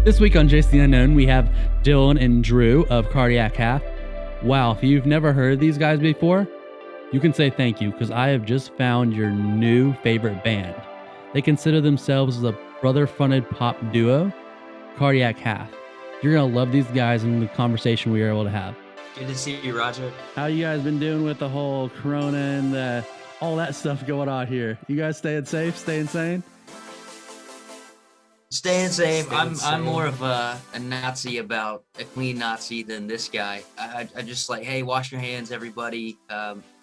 This week on Jason the Unknown, we have Dylan and Drew of Cardiac Half. Wow, if you've never heard these guys before, you can say thank you because I have just found your new favorite band. They consider themselves the brother-fronted pop duo, Cardiac Half. You're going to love these guys and the conversation we were able to have. Good to see you, Roger. How you guys been doing with the whole corona and all that stuff going on here? You guys staying safe, staying sane? Staying safe. I'm more of a Nazi about a clean Nazi than this guy. I just like, hey, wash your hands, everybody.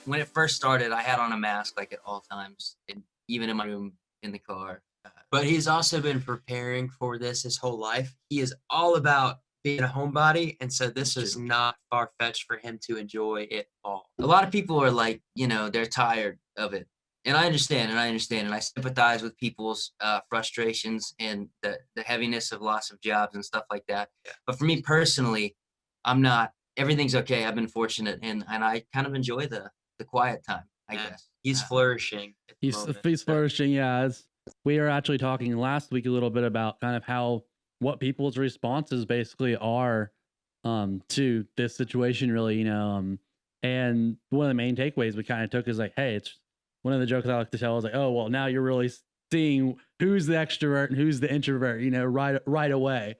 When it first started, I had on a mask like at all times, and even in my room, in the car. But he's also been preparing for this his whole life. He is all about being a homebody, and so this is not far-fetched for him to enjoy it all. A lot of people are like, they're tired of it. And I understand, and I sympathize with people's frustrations and the heaviness of loss of jobs and stuff like that. Yeah. But for me personally, I'm not. Everything's okay. I've been fortunate, and I kind of enjoy the quiet time, I guess. He's flourishing. He's flourishing, yeah. We were actually talking last week a little bit about kind of what people's responses basically are to this situation, really, and one of the main takeaways we kind of took is like, hey, it's one of the jokes I like to tell is like, oh, well, now you're really seeing who's the extrovert and who's the introvert, right away.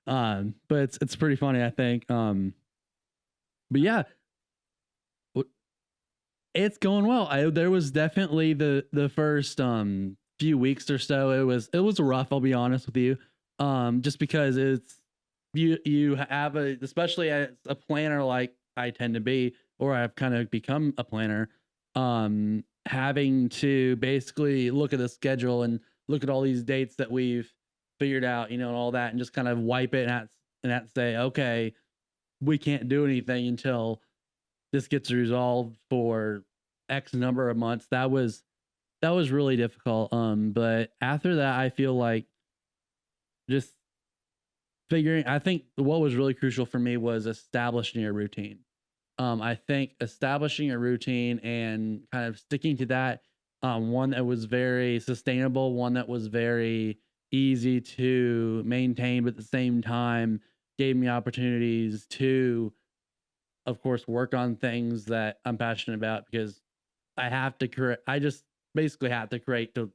But it's pretty funny, I think. But yeah, it's going well. There was definitely the first few weeks or so. It was rough. I'll be honest with you. Just because it's you have especially as a planner like I tend to be, or I've kind of become a planner. Having to basically look at the schedule and look at all these dates that we've figured out, and all that, and just kind of wipe it and have to say, okay, we can't do anything until this gets resolved for X number of months. That was really difficult. But after that, I feel like just I think what was really crucial for me was establishing a routine. I think establishing a routine and kind of sticking to that, one that was very sustainable, one that was very easy to maintain, but at the same time gave me opportunities to, of course, work on things that I'm passionate about because I just basically have to create to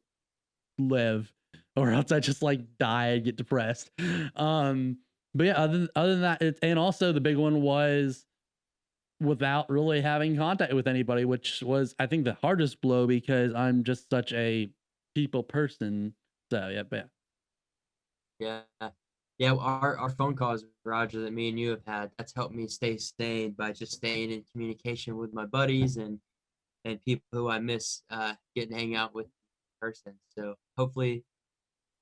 live, or else I just like die and get depressed. But yeah, other than that, and also the big one was without really having contact with anybody, which was, I think, the hardest blow because I'm just such a people person. So yeah. Our phone calls, Roger, that me and you have had, that's helped me stay sane by just staying in communication with my buddies and people who I miss getting to hang out with in person. So hopefully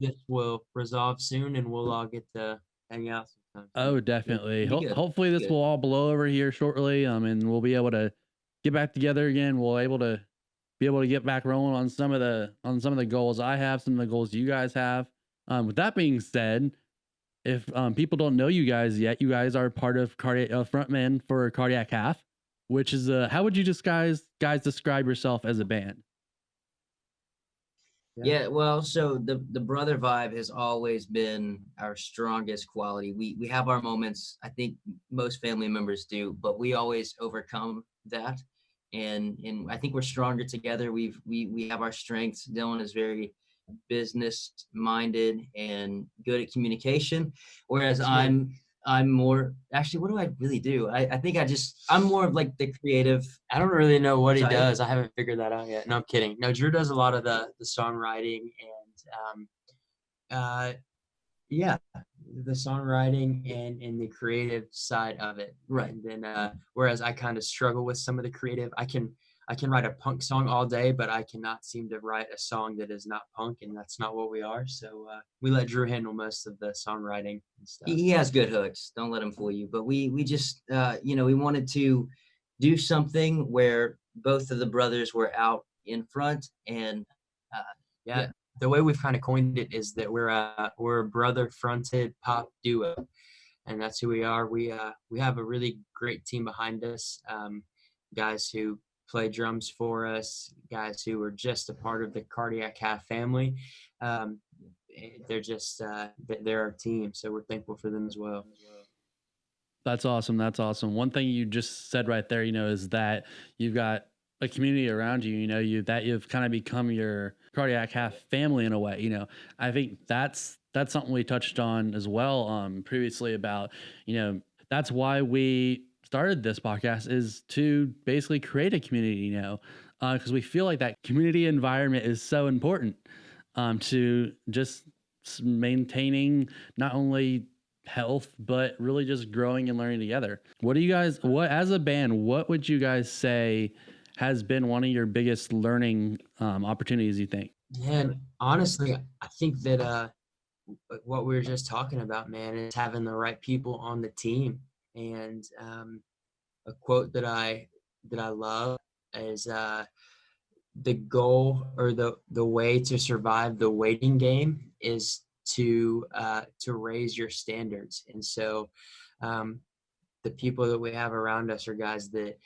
this will resolve soon and we'll all get to hang out sometime. Oh, definitely. Hopefully this will all blow over here shortly. And we'll be able to get back together again. We'll be able to get back rolling on some of the goals I have, some of the goals you guys have. With that being said, if people don't know you guys yet, you guys are part of frontman for Cardiac Half, which is how would you guys describe yourself as a band? Yeah, well, so the brother vibe has always been our strongest quality. We have our moments, I think most family members do, but we always overcome that. And I think we're stronger together. We have our strengths. Dylan is very business minded and good at communication, whereas I'm more, actually, what do I really do? I think I'm more of like the creative. I don't really know what he does. I haven't figured that out yet. No, I'm kidding. No, Drew does a lot of the songwriting and the songwriting and the creative side of it. Right. And then whereas I kind of struggle with some of the creative. I can write a punk song all day, but I cannot seem to write a song that is not punk, and that's not what we are. So we let Drew handle most of the songwriting and stuff. He has good hooks. Don't let him fool you. But we just, we wanted to do something where both of the brothers were out in front. And the way we've kind of coined it is that we're a brother-fronted pop duo, and that's who we are. We have a really great team behind us, guys who play drums for us, guys who are just a part of the Cardiac Half family. they're just they're our team, so we're thankful for them as well. That's awesome. That's awesome. One thing you just said right there, is that you've got a community around you, that you've kind of become your cardiac half family in a way. I think that's something we touched on as well previously about, that's why we started this podcast, is to basically create a community, because we feel like that community environment is so important to just maintaining not only health but really just growing and learning together. What as a band, what would you guys say has been one of your biggest learning opportunities, you think? Yeah, and honestly, I think that what we were just talking about, man, is having the right people on the team. And a quote that I love is the goal, or the way to survive the waiting game is to raise your standards. And so the people that we have around us are guys that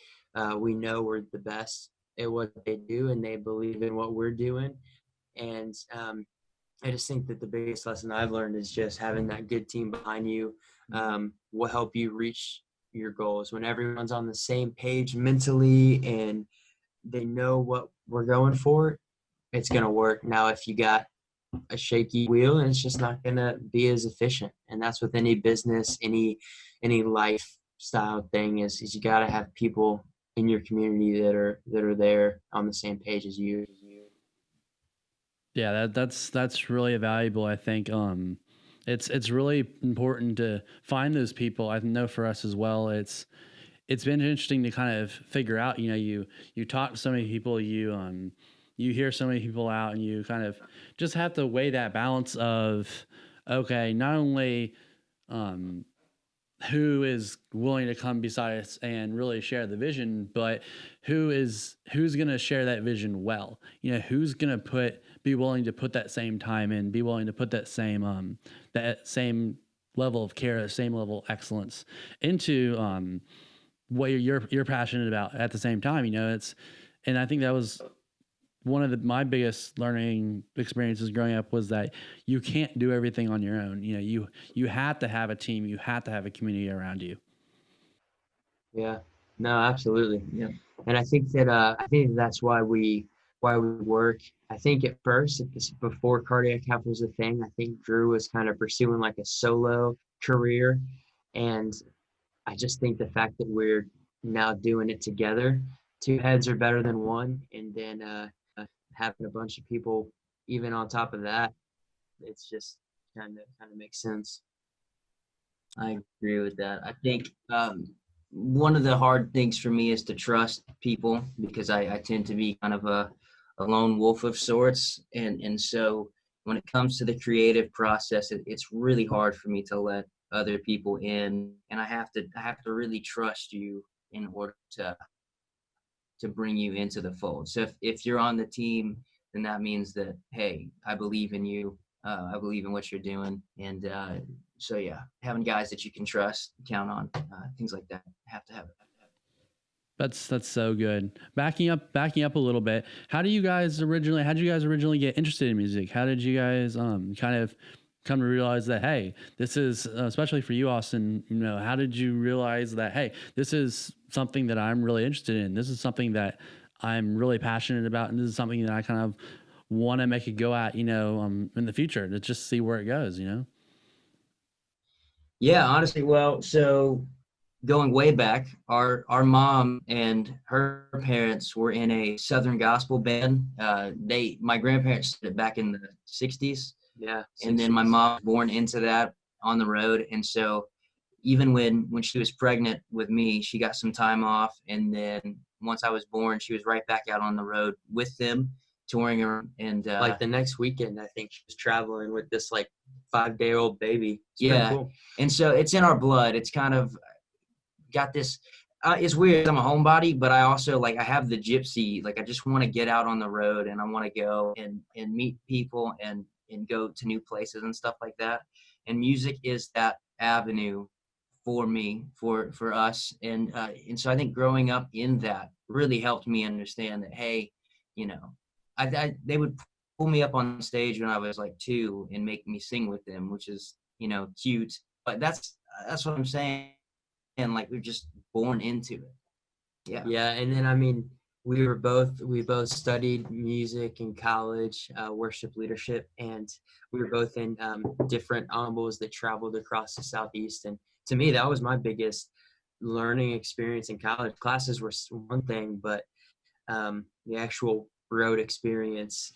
we know we're the best at what they do, and they believe in what we're doing. And I just think that the biggest lesson I've learned is just having that good team behind you will help you reach your goals. When everyone's on the same page mentally and they know what we're going for, it's going to work. Now, if you got a shaky wheel, and it's just not going to be as efficient. And that's with any business, any lifestyle thing, is you got to have people in your community that are there on the same page as you. Yeah, that's really valuable. I think it's really important to find those people. I know for us as well, it's been interesting to kind of figure out. You talk to so many people, you hear so many people out, and you kind of just have to weigh that balance of, okay, not only who is willing to come beside us and really share the vision, but who's going to share that vision well. Who's going to be willing to put that same time in, be willing to put that same level of care, the same level of excellence into what you're passionate about at the same time. And I think that was one of my biggest learning experiences growing up, was that you can't do everything on your own. You have to have a team, you have to have a community around you. Yeah, no, absolutely. Yeah. And I think that's why we work. I think at first, before cardiac health was a thing, I think Drew was kind of pursuing like a solo career. And I just think the fact that we're now doing it together, two heads are better than one. And then having a bunch of people even on top of that, it's just kind of makes sense. I agree with that. I think one of the hard things for me is to trust people, because I tend to be kind of a lone wolf of sorts. And so when it comes to the creative process, it's really hard for me to let other people in, and I have to really trust you in order to bring you into the fold. So if you're on the team, then that means that, hey, I believe in you. I believe in what you're doing. And so, yeah, having guys that you can trust, count on, things like that, have to have it. That's so good. Backing up a little bit. How did you guys originally get interested in music? How did you guys kind of come to realize that, hey, this is especially for you, Austin, how did you realize that, hey, this is something that I'm really interested in. This is something that I'm really passionate about, and this is something that I kind of want to make it go at, in the future, to just see where it goes, Yeah, honestly, well, so going way back, our mom and her parents were in a Southern gospel band. My grandparents started back in the 60s. Yeah. And then my mom was born into that on the road. And so even when she was pregnant with me, she got some time off. And then once I was born, she was right back out on the road with them, touring around. And like the next weekend, I think she was traveling with this like 5-day-old baby. It's yeah. cool. And so it's in our blood. It's kind of got this, it's weird. I'm a homebody, but I also I have the gypsy, I just want to get out on the road, and I want to go and meet people and go to new places and stuff like that. And music is that avenue for me, for us. And so I think growing up in that really helped me understand that, hey, they would pull me up on stage when I was like 2 and make me sing with them, which is, cute. But that's what I'm saying. And like we're just born into it. Yeah. Yeah, and then we both studied music in college, worship leadership, and we were both in different ensembles that traveled across the Southeast. And to me, that was my biggest learning experience in college. Classes were one thing, but the actual road experience,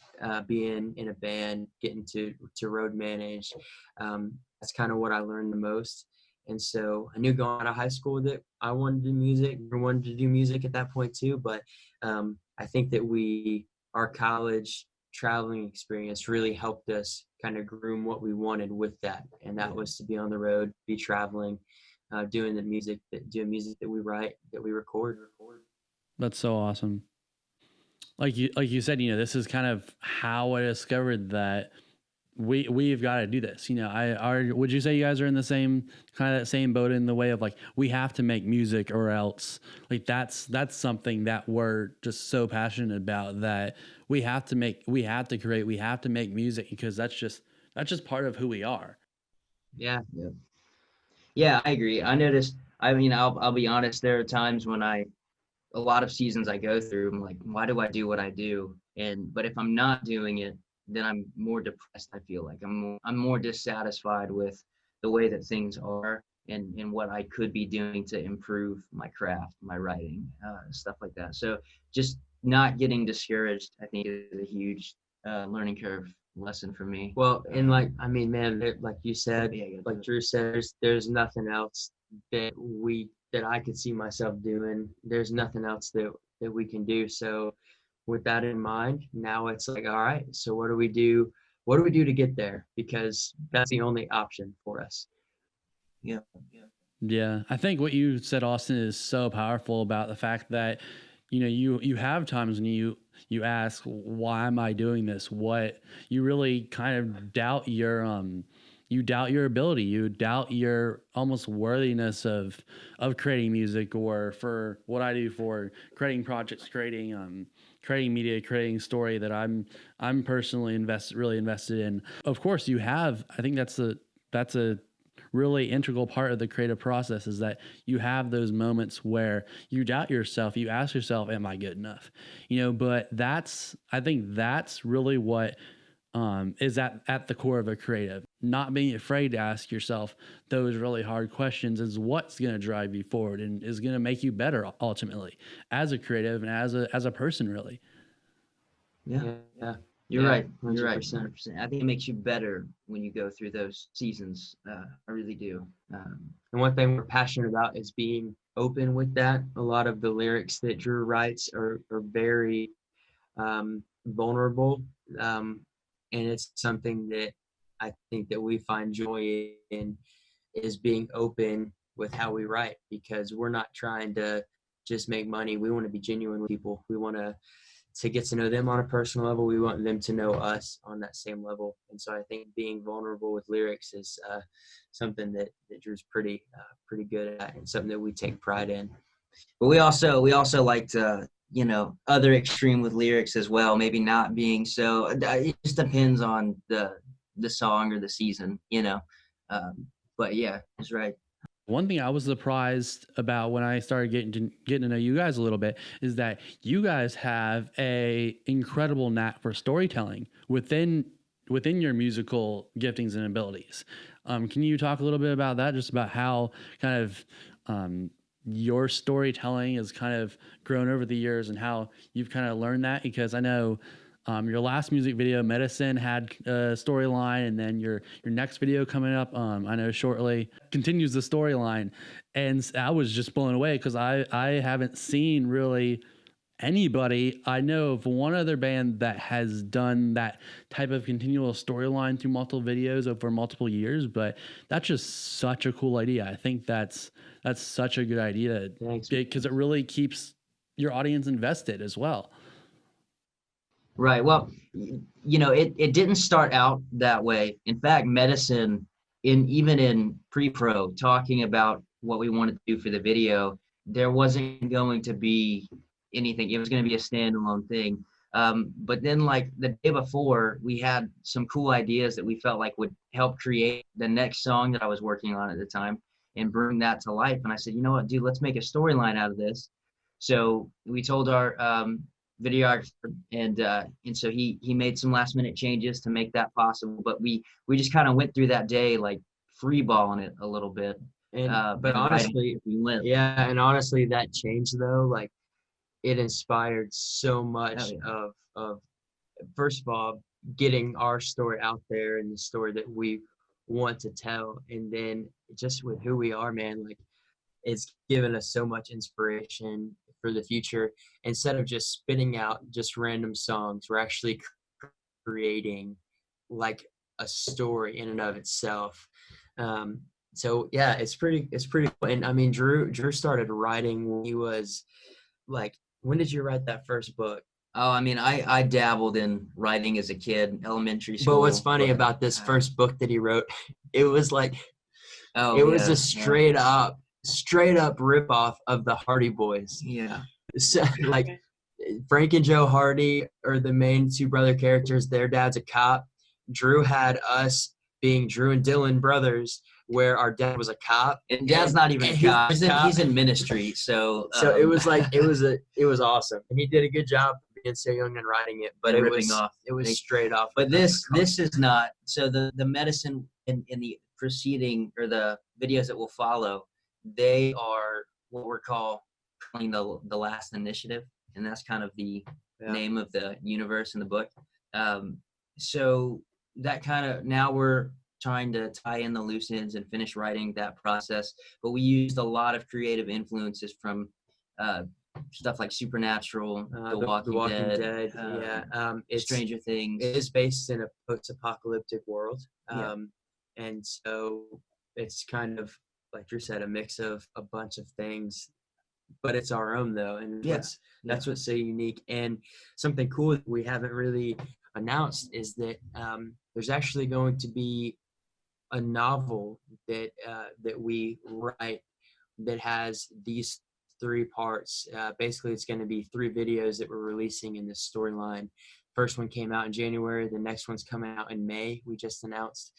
being in a band, getting to road manage, that's kind of what I learned the most. And so I knew going out of high school that I wanted to do music. I wanted to do music at that point too. But I think that our college traveling experience really helped us kind of groom what we wanted with that. And that was to be on the road, be traveling, doing music that we write, that we record. That's so awesome. Like you said, this is kind of how I discovered that we've got to do this. Would you say you guys are in the same kind of that same boat in the way of like, we have to make music or else? Like that's something that we're just so passionate about, that we have to create, we have to make music, because that's just part of who we are. Yeah. Yeah, I agree. I noticed, I'll be honest, there are times when a lot of seasons I go through, I'm like, why do I do what I do? But if I'm not doing it, then I'm more depressed. I feel like I'm more dissatisfied with the way that things are, and what I could be doing to improve my craft, my writing, stuff like that. So just not getting discouraged, I think, is a huge learning curve lesson for me. Well, and like you said, like Drew said, there's nothing else that I could see myself doing. There's nothing else that we can do. So with that in mind, now it's like, all right, so what do we do? What do we do to get there? Because that's the only option for us. Yeah. I think what you said, Austin, is so powerful about the fact that, you have times when you ask, why am I doing this? What you really kind of doubt your ability, you doubt your almost worthiness of creating music, or for what I do, for creating projects, creating media, creating story that I'm personally really invested in. Of course, I think that's a really integral part of the creative process, is that you have those moments where you doubt yourself, you ask yourself, am I good enough? But I think that's really what is at the core of a creative. Not being afraid to ask yourself those really hard questions is what's going to drive you forward and is going to make you better ultimately as a creative and as a person, really. Yeah. You're right. 100%. You're right. 100%. I think it makes you better when you go through those seasons. I really do. And one thing we're passionate about is being open with that. A lot of the lyrics that Drew writes are very vulnerable. And it's something that I think that we find joy in, is being open with how we write, because we're not trying to just make money. We want to be genuine with people. We want to get to know them on a personal level. We want them to know us on that same level. And so I think being vulnerable with lyrics is something that Drew's pretty good at, and something that we take pride in. But we also like to, other extreme with lyrics as well, maybe not being so. It just depends on the song or the season, but yeah, that's right. One thing I was surprised about when I started getting to know you guys a little bit is that you guys have a incredible knack for storytelling within your musical giftings and abilities. Can you talk a little bit about that, just about how kind of your storytelling has kind of grown over the years and how you've kind of learned that? Because I know your last music video, Medicine, had a storyline, and then your next video coming up, I know shortly, continues the storyline. And I was just blown away, because I haven't seen really anybody. I know of one other band that has done that type of continual storyline through multiple videos over multiple years, but that's just such a cool idea. I think that's such a good idea. Thanks. Because it really keeps your audience invested as well. Right. Well, it didn't start out that way. In fact, Medicine, even in pre-pro, talking about what we wanted to do for the video, there wasn't going to be anything. It was going to be a standalone thing. But then like the day before, we had some cool ideas that we felt like would help create the next song that I was working on at the time and bring that to life. And I said, you know what, dude, let's make a storyline out of this. So we told our videographer, and so he made some last minute changes to make that possible. But we just kind of went through that day like free balling it a little bit. And but and writing honestly, as we went. yeah, and honestly, that change though, like it inspired so Oh, much yeah. of first of all getting our story out there and the story that we want to tell, and then just with who we are, man, like it's given us so much inspiration for the future. Instead of just spitting out just random songs, we're actually creating like a story in and of itself. Um, so yeah, it's pretty cool. And I mean, Drew started writing when he was like, when did you write that first book? Oh, I mean, I dabbled in writing as a kid, elementary school. But what's funny but, about this first book that he wrote, it was like, oh, it was yeah, a straight up rip off of the Hardy Boys. yeah. So, like Frank and Joe Hardy are the main two brother characters. Their dad's a cop. Drew had us being Drew and Dylan brothers, where our dad was a cop. And Dad's not even a cop. He's in ministry, so So it was like it was awesome, and he did a good job being so young and writing it. But and it ripping was off. it was straight off. But this is not. So the medicine in the preceding or the videos that will follow, they are what we're calling the last initiative, and that's kind of the name of the universe in the book. So that kind of now we're trying to tie in the loose ends and finish writing that process. But we used a lot of creative influences from stuff like Supernatural, The Walking Dead, it's Stranger Things. It is based in a post-apocalyptic world, Yeah. and so it's kind of like Drew said, a mix of a bunch of things, but it's our own though, and that's what's so unique. And something cool that we haven't really announced is that there's actually going to be a novel that that we write that has these three parts. Basically, it's going to be 3 videos that we're releasing in this storyline. First one came out in January. The next one's coming out in May. We just announced,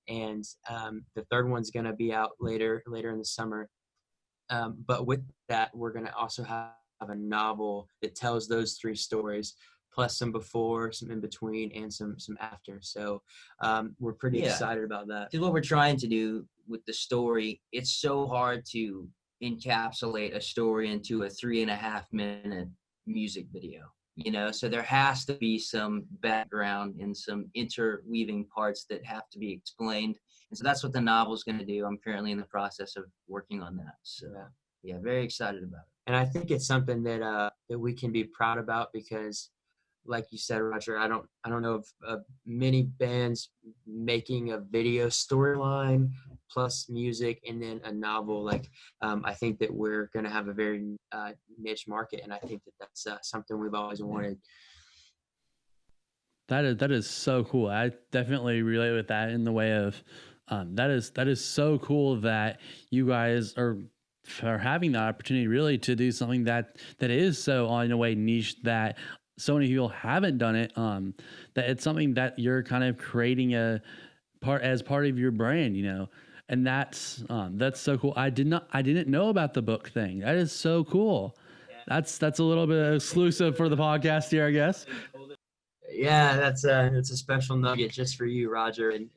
and the third one's going to be out later in the summer. But with that, we're going to also have a novel that tells those 3 stories, plus some before, some in between, and some after. So we're pretty excited about that. Because what we're trying to do with the story, it's so hard to encapsulate a story into a 3.5 minute music video, so there has to be some background and some interweaving parts that have to be explained. And so that's what the novel is going to do. I'm currently in the process of working on that. So yeah, very excited about it. And I think it's something that that we can be proud about because, like you said, Roger, I don't know of many bands making a video storyline plus music and then a novel. Like I think that we're going to have a very niche market, and I think that that's something we've always wanted. That is so cool. I definitely relate with that in the way of that is so cool that you guys are having the opportunity really to do something that is so in a way niche that so many people haven't done it. That it's something that you're kind of creating a part of your brand, and that's so cool. I didn't know about the book thing. That is so cool. Yeah. That's a little bit exclusive for the podcast here, I guess. Yeah, that's a special nugget just for you, Roger, and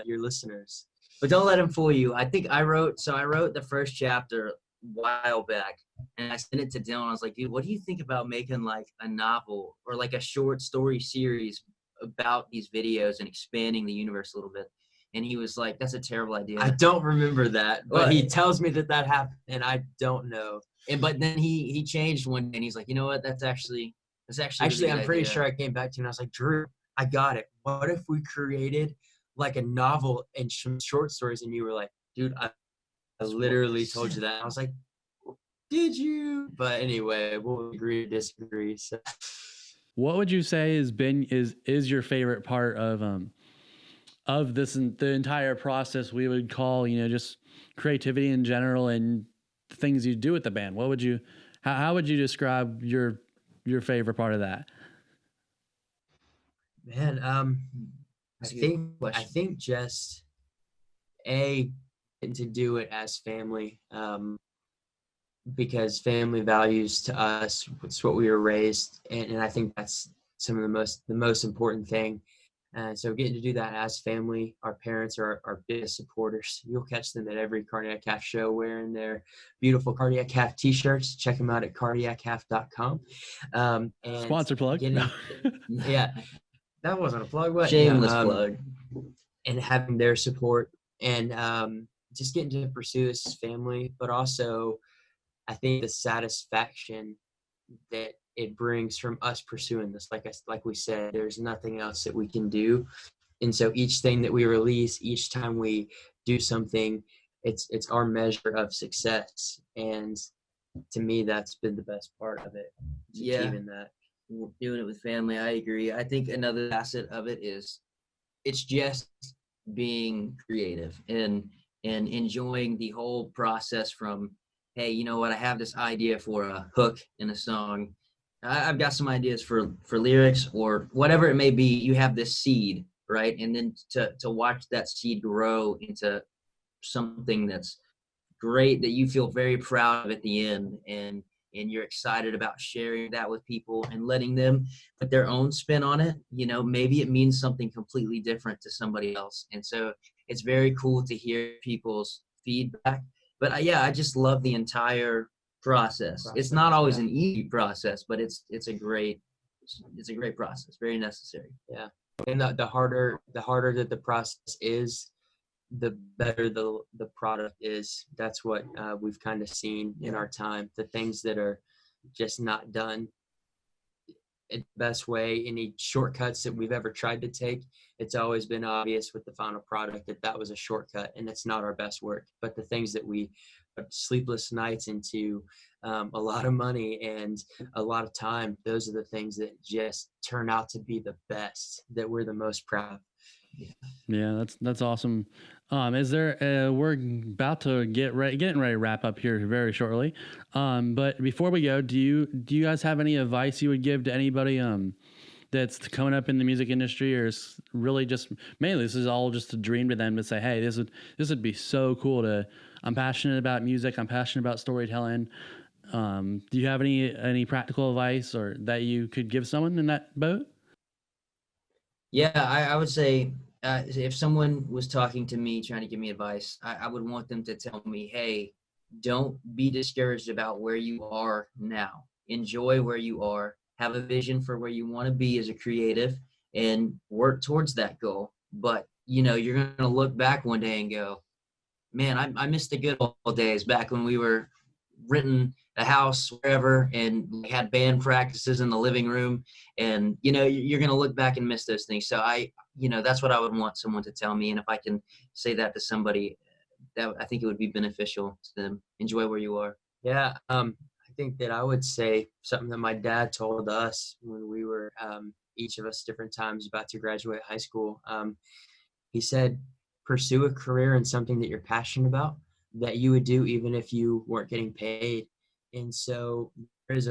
your listeners. But don't let him fool you. I think I wrote the first chapter a while back, and I sent it to Dylan. I was like, dude, what do you think about making like a novel or like a short story series about these videos and expanding the universe a little bit? And he was like, that's a terrible idea. I don't remember that, but he tells me that happened, and I don't know. But then he changed one day, and he's like, you know what? That's actually I'm pretty sure I came back to you and I was like, Drew, I got it. What if we created like a novel and some short stories? And you were like, dude, I literally told you that. I was like, did you? But anyway, we'll agree to disagree. So. What would you say is your favorite part of this the entire process? We would call just creativity in general and things you do with the band. What would you how would you describe your favorite part of that? Man, I That's a good think question. just getting to do it as family, because family values to us, it's what we were raised, and I think that's some of the most important thing. And so getting to do that as family, our parents are our biggest supporters. You'll catch them at every Cardiac Calf show wearing their beautiful Cardiac Calf t-shirts. Check them out at cardiaccalf.com. And Sponsor plug. No. getting, yeah, that wasn't a plug, but Shameless plug. and having their support, and just getting to pursue this as family, but also I think the satisfaction that it brings from us pursuing this, like we said, there's nothing else that we can do, and so each thing that we release, each time we do something, it's our measure of success, and to me, that's been the best part of it. Yeah. Achieving that. Doing it with family, I agree. I think another facet of it is it's just being creative and enjoying the whole process from, hey, you know what, I have this idea for a hook in a song. I've got some ideas for lyrics or whatever it may be. You have this seed, right? And then to watch that seed grow into something that's great, that you feel very proud of at the end, and you're excited about sharing that with people and letting them put their own spin on it. You know, maybe it means something completely different to somebody else, and so it's very cool to hear people's feedback. But yeah, I just love the entire process. It's not always an easy process, but it's a great process, very necessary. Yeah, and the harder that the process is, the better the product is. That's what we've kind of seen in our time. The things that are just not done in the best way, any shortcuts that we've ever tried to take, it's always been obvious with the final product that that was a shortcut and it's not our best work. But the things that we put sleepless nights into, a lot of money and a lot of time, those are the things that just turn out to be the best, that we're the most proud of. Yeah, that's awesome. Is there? We're about to getting ready to wrap up here very shortly. But before we go, do you guys have any advice you would give to anybody that's coming up in the music industry, or is really just mainly this is all just a dream to them to say, hey, this would be so cool to. I'm passionate about music. I'm passionate about storytelling. Do you have any practical advice or that you could give someone in that boat? Yeah, I would say if someone was talking to me trying to give me advice, I would want them to tell me, hey, don't be discouraged about where you are now. Enjoy where you are. Have a vision for where you want to be as a creative and work towards that goal. But, you know, you're going to look back one day and go, man, I miss the good old days back when we were renting a house wherever and we had band practices in the living room, and you know you're going to look back and miss those things. So that's what I would want someone to tell me, and if I can say that to somebody, that I think it would be beneficial to them. Enjoy where you are. Yeah, I think that I would say something that my dad told us when we were each of us different times about to graduate high school. He said, pursue a career in something that you're passionate about, that you would do even if you weren't getting paid. And so there's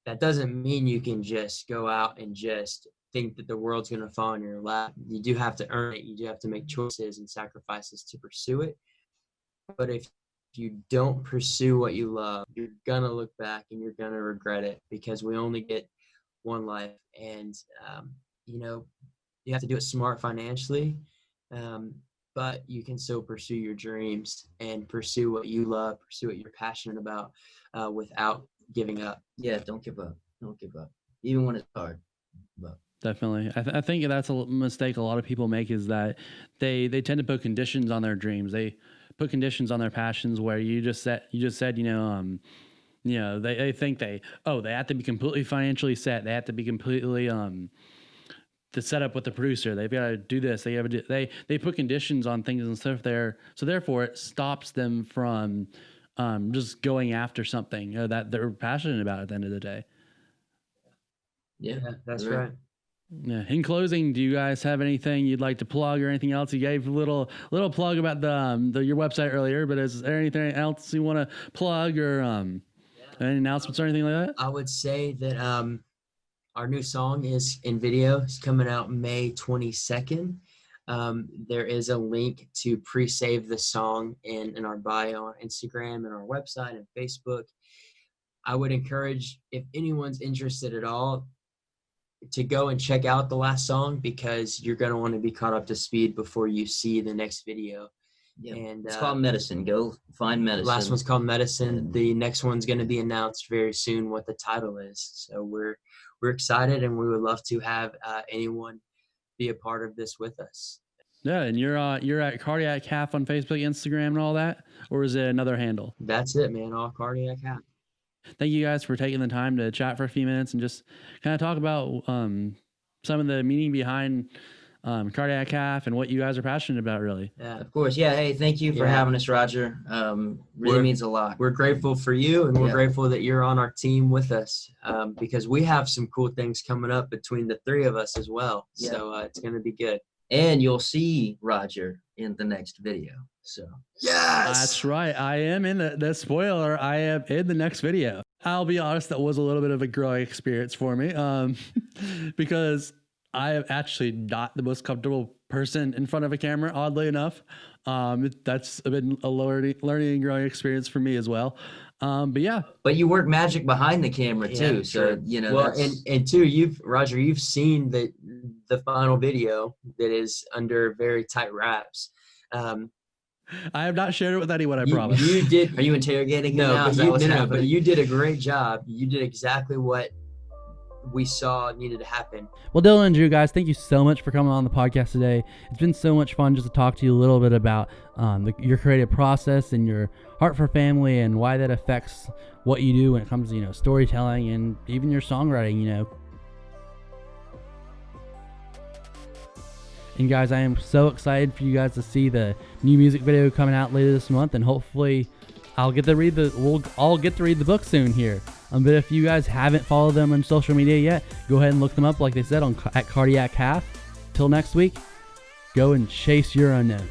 that doesn't mean you can just go out and just think that the world's going to fall in your lap. You do have to earn it. You do have to make choices and sacrifices to pursue it. But if you don't pursue what you love, you're going to look back and you're going to regret it, because we only get one life. And, you have to do it smart financially, but you can still pursue your dreams and pursue what you love, pursue what you're passionate about, without giving up. Yeah, don't give up. Don't give up, even when it's hard. But definitely, I think that's a mistake a lot of people make, is that they tend to put conditions on their dreams. They put conditions on their passions, where you just said they think they have to be completely financially set. They have to be completely to set up with the producer. They've got to do this. They put conditions on things and stuff there. So therefore it stops them from just going after something that they're passionate about at the end of the day. Yeah, that's right. Yeah. In closing, do you guys have anything you'd like to plug or anything else? You gave a little plug about your website earlier, but is there anything else you want to plug or any announcements or anything like that? I would say that our new song is in video. It's coming out May 22nd. There is a link to pre-save the song in our bio on Instagram and our website and Facebook. I would encourage, if anyone's interested at all, to go and check out the last song, because you're going to want to be caught up to speed before you see the next video. Yeah. And It's called Medicine. Go find Medicine. last one's called Medicine. The next one's going to be announced very soon what the title is. So we're excited, and we would love to have anyone be a part of this with us. Yeah, and you're at Cardiac Calf on Facebook, Instagram, and all that, or is it another handle? That's it, man. All Cardiac Calf. Thank you guys for taking the time to chat for a few minutes and just kind of talk about some of the meaning behind Cardiac Calf and what you guys are passionate about, really. Yeah. Of course. Yeah. Hey, thank you for having us, Roger. Really means a lot. We're grateful for you, and we're Yeah. grateful that you're on our team with us, because we have some cool things coming up between the three of us as well. Yeah. So it's going to be good. And you'll see Roger in the next video. So Yes. That's right. I am in the spoiler. I am in the next video. I'll be honest, that was a little bit of a growing experience for me, because I am actually not the most comfortable person in front of a camera, oddly enough. That's been a learning and growing experience for me as well. But yeah. But you work magic behind the camera too. Yeah, So, true. you know, Well, and two, Roger, you've seen the final video that is under very tight wraps. I have not shared it with anyone, I You- promise. You did. are you interrogating him No, now? but Is that you, what's no, happening? but you did a great job. You did exactly what we saw needed to happen. Well, Dylan and Drew, guys, thank you so much for coming on the podcast today. It's been so much fun just to talk to you a little bit about your creative process and your heart for family and why that affects what you do when it comes to, storytelling and even your songwriting, And guys, I am so excited for you guys to see the new music video coming out later this month, and hopefully we'll all get to read the book soon here. But if you guys haven't followed them on social media yet, go ahead and look them up, like they said, at Cardiac Calf. Till next week, go and chase your unknown.